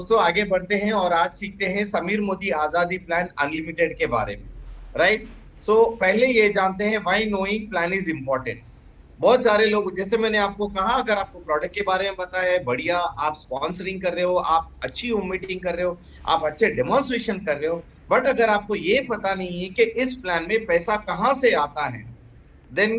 दोस्तों आगे बढ़ते हैं और आज सीखते हैं समीर मोदी आजादी प्लान अनलिमिटेड के बारे में। राइट। सो पहले ये जानते हैं why knowing plan is important. बहुत सारे लोग, जैसे मैंने आपको कहा, अगर आपको प्रोडक्ट के बारे में पता है, बढ़िया, आप स्पॉन्सरिंग कर रहे हो, आप अच्छी होम मीटिंग कर रहे हो, आप अच्छे डेमोन्स्ट्रेशन कर रहे हो, बट अगर आपको ये पता नहीं है कि इस प्लान में पैसा कहाँ से आता है, देन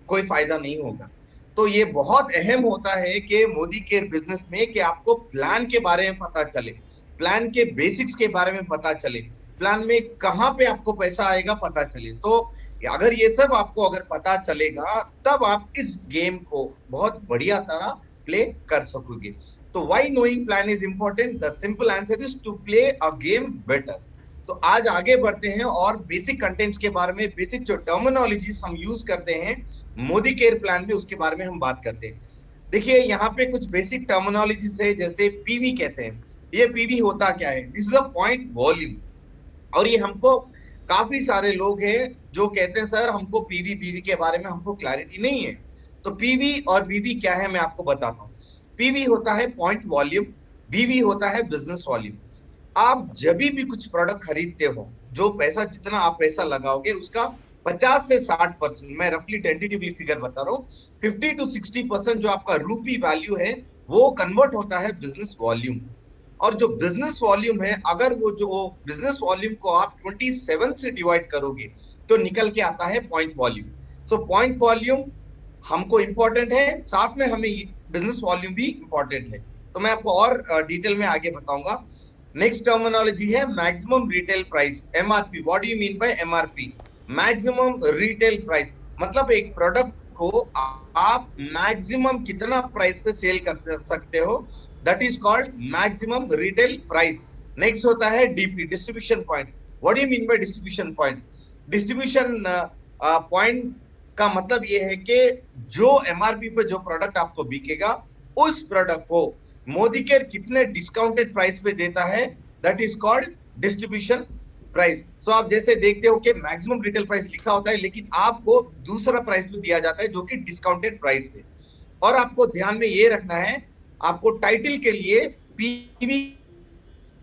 कोई फायदा नहीं होगा। तो ये बहुत अहम होता है कि मोदी केयर बिजनेस में कि आपको प्लान के बारे में पता चले, प्लान के बेसिक्स के बारे में पता चले, प्लान में कहां पे आपको पैसा आएगा पता चले। तो अगर ये सब आपको अगर पता चलेगा, तब आप इस गेम को बहुत बढ़िया तरह प्ले कर सकोगे। तो why knowing plan is important, the simple answer is to play a game better. तो आज आगे बढ़ते हैं और बेसिक कंटेंट्स के बारे में, बेसिक जो टर्मिनोलॉजीज हम यूज करते हैं मोदी केयर प्लान में, उसके बारे में हम बात करते हैं। देखिए यहाँ पे कुछ बेसिक टर्मिनोलॉजीज है, जैसे पीवी कहते हैं। ये पीवी होता क्या है? This is a point volume. और ये हमको काफी सारे लोग हैं जो कहते हैं सर हमको पीवी बीवी के बारे में हमको क्लैरिटी नहीं है। तो पीवी और बीवी क्या है मैं आपको बताता हूँ। पीवी होता है पॉइंट वॉल्यूम, बीवी होता है बिजनेस वॉल्यूम। आप जब भी कुछ प्रोडक्ट खरीदते हो, जो पैसा, जितना आप पैसा लगाओगे उसका 50 से 60%, मैं रफली टेंटेटिवली फिगर बता रहा हूँ, 50 to 60% जो आपका रूपी वैल्यू है वो कन्वर्ट होता है बिजनेस वॉल्यूम। और जो बिजनेस वॉल्यूम है, अगर वो जो बिजनेस वॉल्यूम को आप 27 से डिवाइड करोगे तो निकल के आता है point volume. So point volume हमको इंपॉर्टेंट है, साथ में हमें बिजनेस वॉल्यूम भी इंपॉर्टेंट है। तो मैं आपको और डिटेल में आगे बताऊंगा। नेक्स्ट टर्मिनोलॉजी है maximum retail price, MRP. What do you mean by MRP? Maximum retail price मतलब एक प्रोडक्ट को आप मैक्सिमम कितना प्राइस पे सेल कर सकते हो, that is called maximum retail price. Next होता है DP, distribution point. What do you mean by distribution point? Distribution point का मतलब ये है कि जो एमआरपी पे जो प्रोडक्ट आपको बिकेगा, उस प्रोडक्ट को मोदी केयर कितने डिस्काउंटेड प्राइस पे देता है, that is called distribution price. So आप जैसे देखते हो कि मैक्सिमम रिटेल प्राइस लिखा होता है, लेकिन आपको दूसरा प्राइस भी दिया जाता है जो कि डिस्काउंटेड प्राइस पे। और आपको ध्यान में ये रखना है, आपको टाइटल के लिए पीवी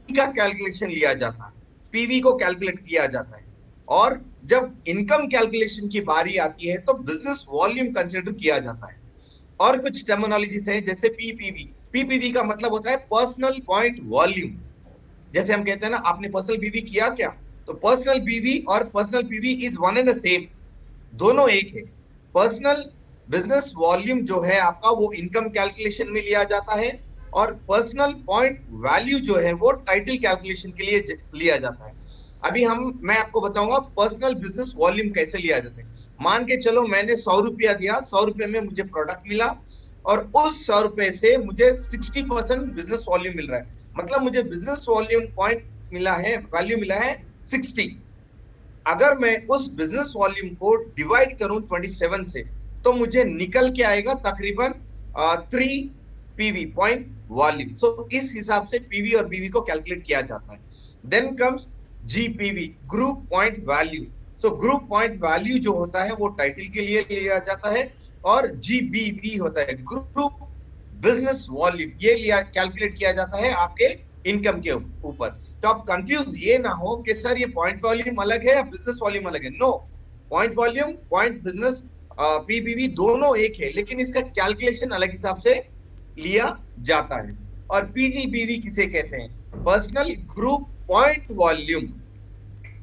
का कैलकुलेशन लिया जाता है, पीवी को कैलकुलेट किया जाता है। और जब इनकम कैलकुलेशन की बारी आती है तो बिजनेस वॉल्यूम कंसिडर किया जाता है। और कुछ टर्मिनोलॉजीज है जैसे पीपीवी। पीपीवी का मतलब होता है पर्सनल पॉइंट वॉल्यूम। जैसे हम कहते हैं ना, आपने पर्सनल बीवी किया क्या? तो पर्सनल बीवी और personal PV is one and the same, दोनों एक है। पर्सनल बिजनेस वॉल्यूम जो है आपका, वो इनकम कैलकुलेशन में लिया जाता है, और पर्सनल पॉइंट वैल्यू जो है वो टाइटल कैलकुलेशन के लिए लिया जाता है। अभी मैं आपको बताऊंगा पर्सनल बिजनेस वॉल्यूम कैसे लिया जाता है। मान के चलो मैंने 100 रुपया दिया, 100 रुपये में मुझे प्रोडक्ट मिला, और उस 100 रुपए से मुझे 60% बिजनेस वॉल्यूम मिल रहा है। मतलब मुझे बिजनेस वॉल्यूम पॉइंट मिला है, वैल्यू मिला है 60। अगर मैं उस बिजनेस वॉल्यूम को डिवाइड करूं 27 से, तो मुझे निकल के आएगा तकरीबन 3 पीवी, पॉइंट वॉल्यूम। सो इस हिसाब से पीवी और बीवी को कैलकुलेट किया जाता है। Then comes GPV, group point value. So group point value जो होता है वो टाइटल के लिए लिया जाता है, और जीबीवी होता है ग्रुप बिजनेस वॉल्यूम, ये लिया कैलकुलेट किया जाता है आपके इनकम के ऊपर। तो आप कंफ्यूज ये ना हो कि सर ये पॉइंट वॉल्यूम अलग है या बिजनेस वॉल्यूम अलग है। No, point volume, point business, PBV दोनों एक है, लेकिन इसका कैलकुलेशन अलग हिसाब से लिया जाता है। और पीजीबीवी किसे कहते हैं? पर्सनल ग्रुप पॉइंट वॉल्यूम,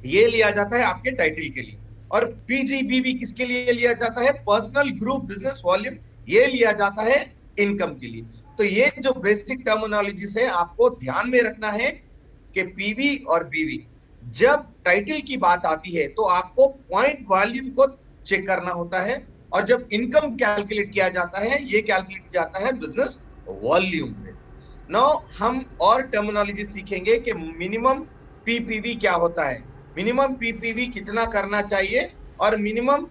ये लिया जाता है आपके टाइटल के लिए। और पीजीबीवी किसके लिए लिया जाता है? पर्सनल ग्रुप बिजनेस वॉल्यूम, ये लिया जाता है इनकम के लिए। तो ये जो बेसिक टर्मिनोलॉजीज है आपको ध्यान में रखना है कि पीवी और बीवी, जब टाइटल की बात आती है तो आपको पॉइंट वॉल्यूम को चेक करना होता है, और जब इनकम कैलकुलेट किया जाता है, ये कैलकुलेट जाता है बिजनेस वॉल्यूम में। नाउ हम और टर्मिनोलॉजी सीखेंगे कि मिनिमम पीपीवी क्या होता है, मिनिमम पीपीवी कितना करना चाहिए, और मिनिमम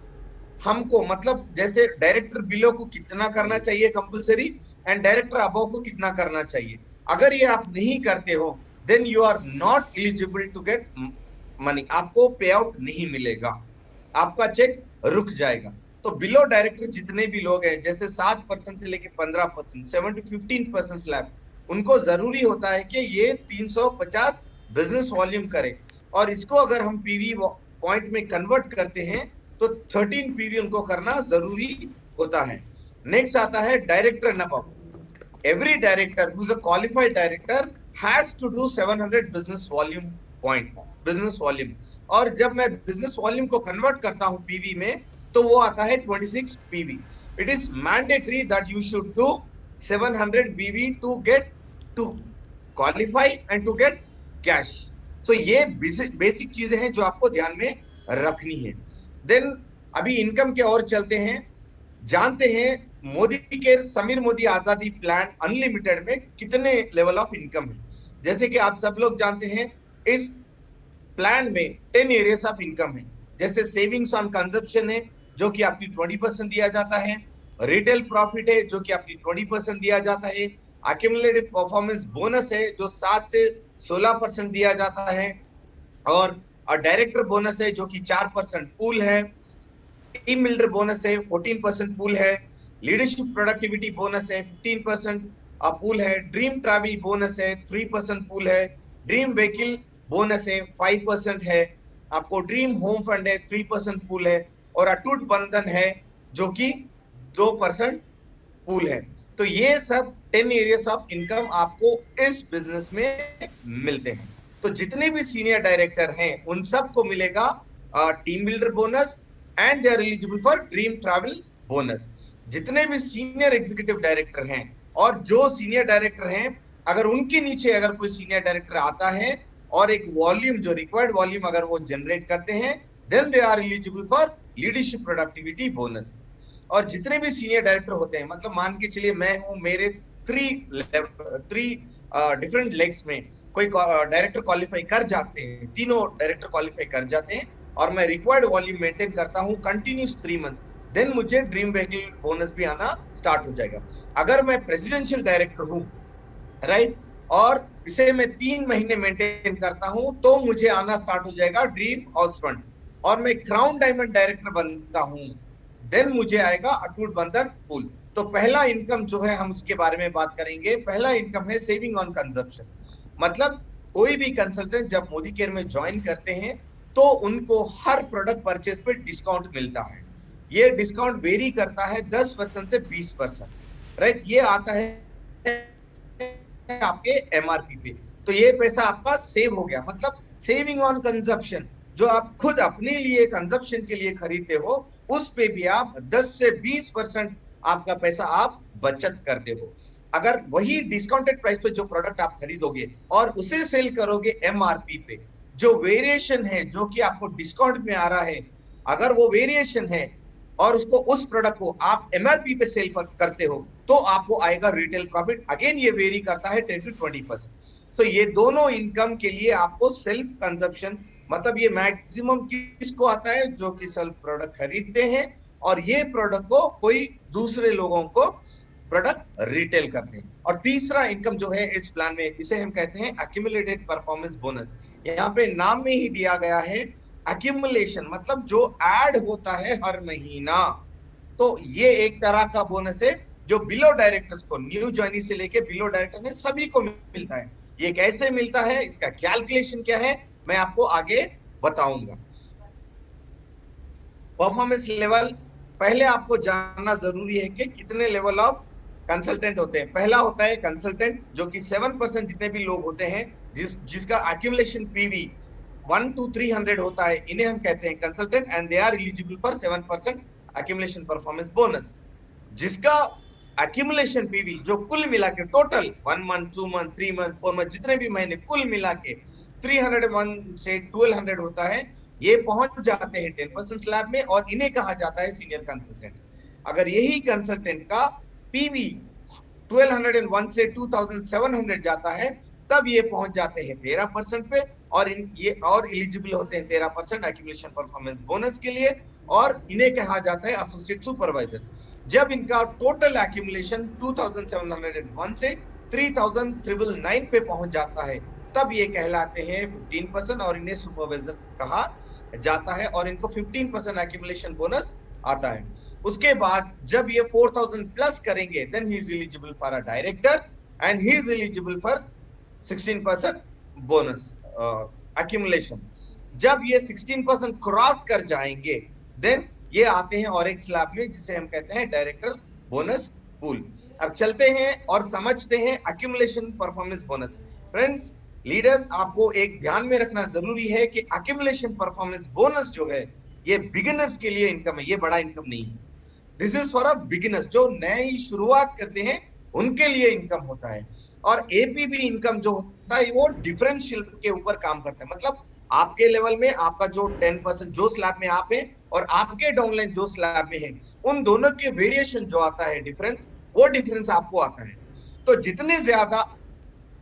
हमको, मतलब जैसे डायरेक्टर बिलो को कितना करना चाहिए कंपलसरी, एंड डायरेक्टर अबव को कितना करना चाहिए। अगर ये आप नहीं करते हो, then you are not eligible to get money, आपको पे आउट नहीं मिलेगा, आपका चेक रुक जाएगा। तो बिलो डायरेक्टर जितने भी लोग हैं, जैसे 7% से लेके 15%, 7 to 15% स्लैब, उनको जरूरी होता है कि ये 350 बिजनेस वॉल्यूम करे, और इसको अगर हम पीवी पॉइंट में कन्वर्ट करते हैं तो 13 पीवी उनको करना जरूरी होता है। नेक्स्ट आता है director and above. Every director who's a qualified director has to do 700 business volume point, business volume। और जब मैं business volume को convert करता हूं पीवी में, तो वो आता है 26 PV. It is mandatory that you should do 700 BV to get to qualify and to get cash। So ये बेसिक चीजें हैं जो आपको ध्यान में रखनी है। देन अभी इनकम के और चलते हैं, जानते हैं मोदी के समीर मोदी आजादी प्लान अनलिमिटेड में कितने लेवल ऑफ इनकम है। जैसे कि आप सब लोग जानते हैं इस प्लान में 10 एरियाज ऑफ इनकम है। जैसे सेविंग्स ऑन कंजप्शन है जो कि आपकी 20% दिया जाता है, रिटेल प्रॉफिट है जो कि आपकी 20% दिया जाता है, एक्यूमुलेटिव परफॉर्मेंस बोनस है जो 7 से 16% दिया जाता है, और डायरेक्टर बोनस है जो कि 4% पूल है, टीम बिल्डर बोनस है 14% पूल है, लीडरशिप प्रोडक्टिविटी बोनस है 15% पूल है, ड्रीम ट्रैवल बोनस है 3% पूल है, ड्रीम व्हीकल बोनस है 5% है, आपको ड्रीम होम फंड है 3% पूल है, और अटूट बंधन है जो कि 2% पूल है। तो ये सब 10 एरियाज ऑफ इनकम आपको इस बिजनेस में मिलते हैं। तो जितने भी सीनियर डायरेक्टर हैं उन सबको मिलेगा team builder bonus and they are eligible for dream travel bonus. जितने भी सीनियर एग्जीक्यूटिव डायरेक्टर हैं और जो सीनियर डायरेक्टर हैं, अगर उनके नीचे अगर कोई सीनियर डायरेक्टर आता है और एक वॉल्यूम जो रिक्वायर्ड वॉल्यूम अगर वो जनरेट करते हैं, then they are eligible for leadership productivity bonus. और जितने भी सीनियर डायरेक्टर होते हैं, मतलब मान के चलिए मैं हूं, मेरे थ्री डिफरेंट लेग्स में कोई डायरेक्टर क्वालिफाई कर जाते हैं, तीनों डायरेक्टर क्वालिफाई कर जाते हैं, और मैं रिक्वायर्ड वॉल्यूम मेंटेन करता हूं कंटिन्यूस 3 मंथ्स, देन मुझे ड्रीम व्हीकल बोनस भी आना स्टार्ट हो जाएगा। अगर मैं प्रेसिडेंशियल डायरेक्टर हूं, राइट, और इसे मैं 3 महीने मेंटेन करता हूं, तो मुझे आना स्टार्ट हो जाएगा ड्रीम हाउस फंड। और मैं क्राउन डायमंड डायरेक्टर बनता हूं, देन मुझे आएगा अटूट बंधन पूल। तो पहला इनकम जो है हम इसके बारे में बात करेंगे। पहला इनकम है सेविंग ऑन कंजप्शन। मतलब कोई भी कंसल्टेंट जब मोदी केयर में ज्वाइन करते हैं तो उनको हर प्रोडक्ट परचेज पे डिस्काउंट मिलता है। ये डिस्काउंट वेरी करता है 10% से 20%, राइट। ये आता है आपके एमआरपी पे, तो ये पैसा आपका सेव हो गया। मतलब सेविंग ऑन कंजप्शन, जो आप खुद अपने लिए कंजप्शन के लिए खरीदते हो, उस पे भी आप 10 से 20% आपका पैसा आप बचत करते हो। अगर वही डिस्काउंटेड प्राइस पे जो प्रोडक्ट आप खरीदोगे और उसे सेल करोगे एमआरपी पे, जो वेरिएशन है जो कि आपको डिस्काउंट में आ रहा है, अगर वो वेरिएशन है और उसको उस प्रोडक्ट को आप एमआरपी पे सेल करते हो, तो आपको आएगा रिटेल प्रॉफिट। अगेन ये वेरी करता है 10 to 20%। सो ये दोनों इनकम के लिए आपको सेल्फ कंजप्शन, मतलब ये मैक्सिमम किसको आता है, जो कि सेल्फ प्रोडक्ट खरीदते हैं और ये प्रोडक्ट को कोई दूसरे लोगों को प्रोडक्ट रिटेल करते हैं। और तीसरा इनकम जो है इस प्लान में, इसे हम कहते हैं एक्यूमुलेटेड परफॉर्मेंस बोनस। यहाँ पे नाम में ही दिया गया है एक्यूमुलेशन, मतलब जो ऐड होता है हर महीना। तो ये एक तरह का बोनस है जो बिलो डायरेक्टर्स को, न्यू ज्वाइनी से लेके बिलो डायरेक्टर्स ने सभी को मिलता है। ये कैसे मिलता है, इसका कैलकुलेशन क्या है, मैं आपको आगे बताऊंगा। परफॉर्मेंस लेवल, पहले आपको जानना जरूरी है कि कितने लेवल ऑफ कंसल्टेंट होते हैं। पहला होता है कंसल्टेंट, जो कि 7% जितने भी लोग होते हैं जिसका एक्यूमुलेशन पीवी 1 to 300 होता है, इन्हें हम कहते हैं consultant, and they are eligible for 7% accumulation performance bonus. जिसका एक्यूमुलेशन पीवी जो कुल मिला के total 1 month 2 month 3 month 4 month जितने भी महीने कुल मिला के 301 से 1200 होता है, ये पहुंच जाते हैं 10% स्लैब में, और इन्हें कहा जाता है सीनियर कंसल्टेंट। अगर यही कंसल्टेंट का पीवी 1201 से 2700 जाता है, तब ये पहुंच जाते हैं 13% पे, और ये और एलिजिबल होते हैं 13% एक्यूमुलेशन परफॉर्मेंस बोनस के लिए, और इन्हें कहा जाता है एसोसिएट सुपरवाइजर। जब इनका टोटल एक्यूमुलेशन 2701 से 3999 पे पहुंच जाता है, तब ये कहलाते हैं 15%, और इन्हें सुपरवाइजर कहा जाता है, और इनको 15% एक्यूमुलेशन बोनस आता है। उसके बाद जब ये 4000 प्लस करेंगे, then he is eligible for a director, and he is eligible for 16% bonus accumulation. जब ये 16% क्रॉस कर जाएंगे देन ये आते हैं और एक स्लैब में जिसे हम कहते हैं डायरेक्टर बोनस पूल। अब चलते हैं और समझते हैं accumulation performance bonus. Friends, leaders, आपको एक ध्यान में रखना जरूरी है कि अक्यूमुलेशन परफॉर्मेंस बोनस जो है ये बिगिनर्स के लिए इनकम है, ये बड़ा इनकम नहीं है। This is for a beginners, जो नई शुरुआत करते हैं उनके लिए इनकम होता है। और एपीबी इनकम जो होता है वो डिफरेंशियल के ऊपर काम करता है, मतलब आपके लेवल में आपका जो 10% जो स्लैब में आप हैं और आपके डाउनलाइन जो स्लैब में है, उन दोनों के वेरिएशन जो आता है डिफरेंस, वो डिफरेंस आपको आता है। तो जितने ज्यादा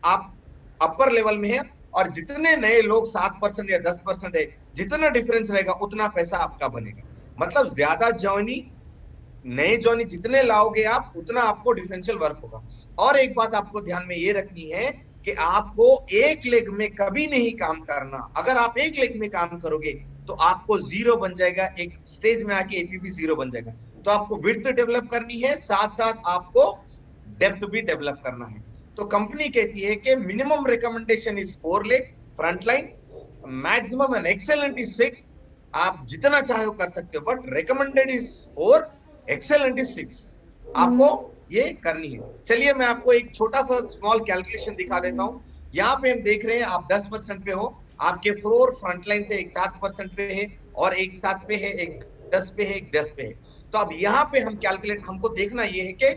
आप अपर लेवल में है और जितने नए लोग 7% या 10% है, जितना डिफरेंस रहेगा उतना पैसा आपका बनेगा। मतलब ज्यादा जॉइनी, नए जॉइनी जितने लाओगे आप उतना आपको डिफरेंशियल वर्क होगा। और एक बात आपको ध्यान में ये रखनी है कि आपको एक लेग में कभी नहीं काम करना। अगर आप एक लेग में काम करोगे तो आपको जीरो बन जाएगा, एक स्टेज में आके एपीबी जीरो बन जाएगा। तो आपको विड्थ डेवलप करनी है, साथ साथ आपको डेप्थ भी डेवलप करना है। तो कंपनी कहती है कि minimum recommendation is 4 legs front lines, maximum and excellent is 6। आप जितना चाहे कर सकते हो, but recommended is 4, excellent is 6। आपको ये करनी है। चलिए मैं आपको एक छोटा सा स्मॉल कैलकुलेशन दिखा देता हूं। यहाँ पे हम देख रहे हैं आप 10% पे हो, आपके फ्लोर फ्रंट लाइन से एक 7% पे है और एक 7 पे है, एक 10 पे है, एक 10 पे है। तो अब यहाँ पे हम कैलकुलेट, हमको देखना ये है कि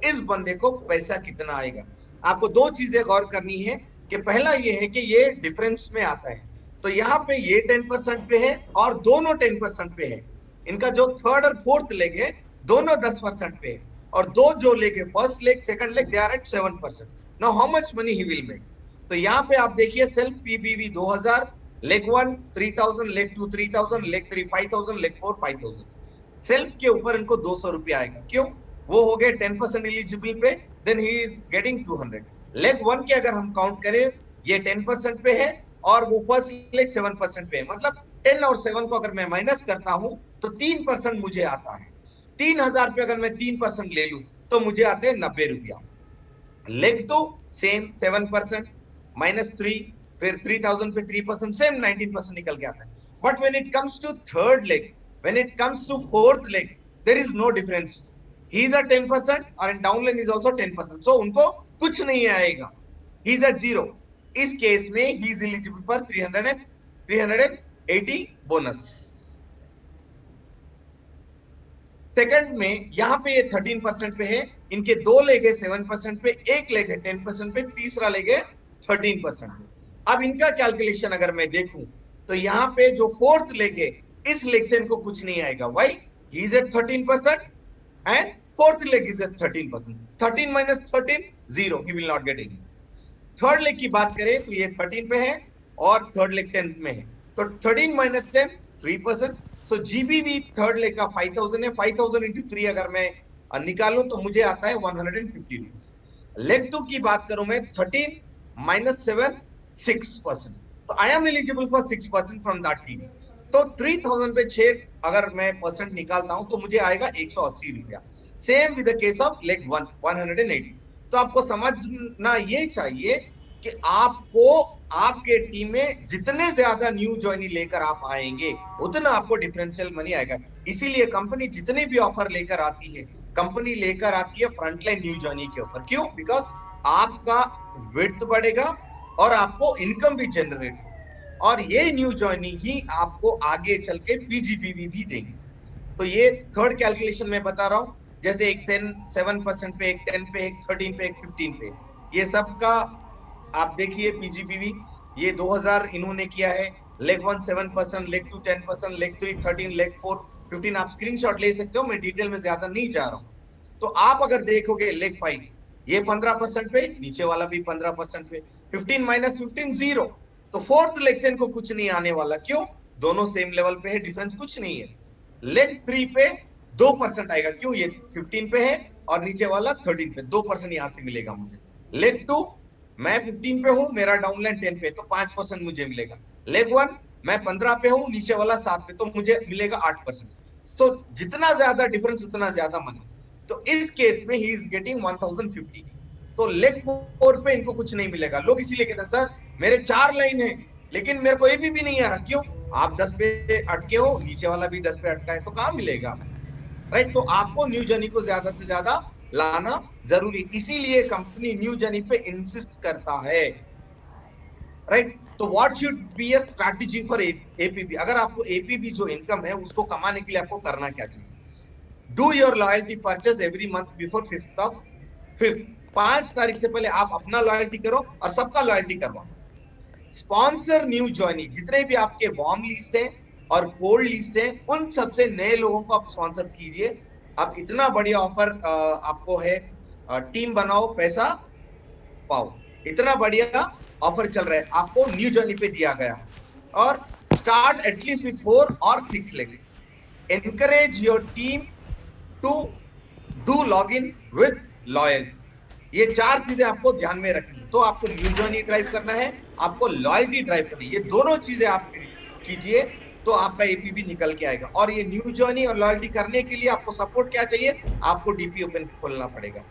इस बंदे को पैसा कितना आएगा। आपको दो चीजें गौर करनी है कि पहला ये है कि ये डिफरेंस में आता है। तो यहाँ पे ये 10% पे है और दोनों 10% पे है। इनका जो थर्ड और फोर्थ लेग है दोनों 10% पे है, और दो जो लेग है, first leg second leg, they are at 7%। Now how much money he will make? तो यहाँ पे आप देखिए self PBV 2000, leg 1 3000, leg 2 3000, leg 3 5000, leg 4 5000। Self के ऊपर इनको 200 रुपया आएगा। क्यों? वो हो गए 10% eligible pay, then he is getting 200। Leg 1 के अगर हम काउंट करें, ये 10% पे है और वो फर्स्ट लेग 7% पे है, मतलब 10 और 7 को अगर मैं माइनस करता हूं तो 3% मुझे आता है। 3000 पे अगर मैं 3% ले लूं तो मुझे आते हैं 90 रुपया। लेग तो सेम 7% -3, फिर 3000 पे 3% सेम 19% निकल के आता है। But when it comes to third leg, when it comes to fourth leg, there is no difference. He is at 10% और डाउनलाइन इज आल्सो 10%, सो उनको कुछ नहीं आएगा, ही इज एट जीरो। इस केस में ही is eligible for 380 bonus. Second में यहां पे ये 13% पे है, इनके दो लेग है 7% पे, एक लेग है 10% पे, तीसरा लेग है 13% पे। अब इनका कैलकुलेशन अगर मैं देखूं तो यहाँ पे जो फोर्थ लेग है इस लेग से इनको कुछ नहीं आएगा। Why? He is at 13% and fourth leg is at 13%। 13 minus 13 0, he will not get any. Third leg की बात करें तो ये 13 पे है और थर्ड लेग 10 में है, तो 13 माइनस 10 3%। सो जीबीवी थर्ड लेग का 5000 है, 5000 इंटू 3 अगर मैं निकालूं तो मुझे आता है 150 रुपीज। लेग 2 की बात करूं मैं, 13 माइनस 7 6%, तो I am eligible for 6% from that TV. तो 3000 पे 6 अगर मैं परसेंट निकालता हूं तो मुझे आएगा 180 रुपया। Same with the case of leg 1 180। तो आपको समझना ये चाहिए कि आपको आपके टीम में जितने ज्यादा न्यू ज्वाइनी लेकर आप आएंगे उतना आपको डिफरेंशियल मनी आएगा। इसीलिए कंपनी जितनी भी ऑफर लेकर आती है, कंपनी लेकर आती है फ्रंटलाइन न्यू ज्वाइनी के ऊपर। क्यों? बिकॉज आपका विड्थ बढ़ेगा और आपको इनकम भी जनरेट होगा, और ये न्यू ज्वाइनी ही आपको आगे चल के पीजीपीवी भी देंगे। तो ये थर्ड कैलकुलेशन में बता रहा हूं, जैसे एक 7% पे, एक 10 पे, एक 13 पे, एक 15 पे, ये सब का आप देखिए पीजीपीवी ये 2000 इन्होंने किया है। Leg 1 7%, leg 2 10%, leg 3 13, leg 4 15। आप स्क्रीनशॉट ले सकते हो, मैं डिटेल में ज्यादा नहीं जा रहा हूं। तो आप अगर देखोगे लेग 5 ये 15% पे, नीचे वाला भी 15% पे, 15 माइनस 15 0। तो फोर्थ लेग से इनको कुछ नहीं आने वाला। क्यों? दोनों सेम लेवल पे है, डिफरेंस कुछ नहीं है। लेग 3 पे 2% आएगा। क्यों? ये 15 पे है और नीचे वाला 13 पे, 2% यहां से मिलेगा मुझे। लेग 2 मैं 15 पे हूं, मेरा डाउनलाइन 10 पे, तो 5% मुझे मिलेगा। लेग 1 मैं 15 पे हूं, नीचे वाला 7 पे, तो मुझे मिलेगा 8%। तो जितना ज्यादा डिफरेंस उतना ज्यादा मनी। तो इस केस में ही इज गेटिंग 1050। तो लेग 4 पे इनको कुछ नहीं मिलेगा। लोग इसीलिए कहते हैं सर मेरे 4 लाइन है लेकिन मेरे को एपीबी नहीं आ रहा, क्यों? आप 10 पे अटके हो, नीचे वाला भी 10 पे अटका है, तो कहां मिलेगा? राइट। तो आपको न्यू जर्नी को ज्यादा से ज्यादा लाना जरूरी, इसीलिए कंपनी न्यू जर्नी पे इंसिस्ट करता है। राइट। तो what should be A strategy for APB? अगर आपको एपीबी जो इनकम है उसको कमाने के लिए आपको करना क्या चाहिए? Do your loyalty purchase every month before 5th। 5 तारीख से पहले आप अपना लॉयल्टी करो और सबका लॉयल्टी करवाओ। स्पॉन्सर न्यू ज्वाइनिंग, जितने भी आपके वार्म लिस्ट हैं और कोल्ड लिस्ट हैं, उन सबसे नए लोगों को आप स्पॉन्सर कीजिए। अब इतना बढ़िया ऑफर आपको है, टीम बनाओ पैसा पाओ, इतना बढ़िया ऑफर चल रहा है, आपको न्यू जर्नी पे दिया गया है। और स्टार्ट एटलीस्ट विथ 4 और 6 legs. Encourage your team to do log in with loyalty. ये 4 चीजें आपको ध्यान में रखनी है। तो आपको न्यू जर्नी ड्राइव करना है, आपको लॉयल्टी ड्राइव करनी है, ये दोनों चीजें आप कीजिए तो आपका एपीबी निकल के आएगा। और ये न्यू जर्नी और लॉयल्टी करने के लिए आपको सपोर्ट क्या चाहिए? आपको डीपी ओपन खोलना पड़ेगा।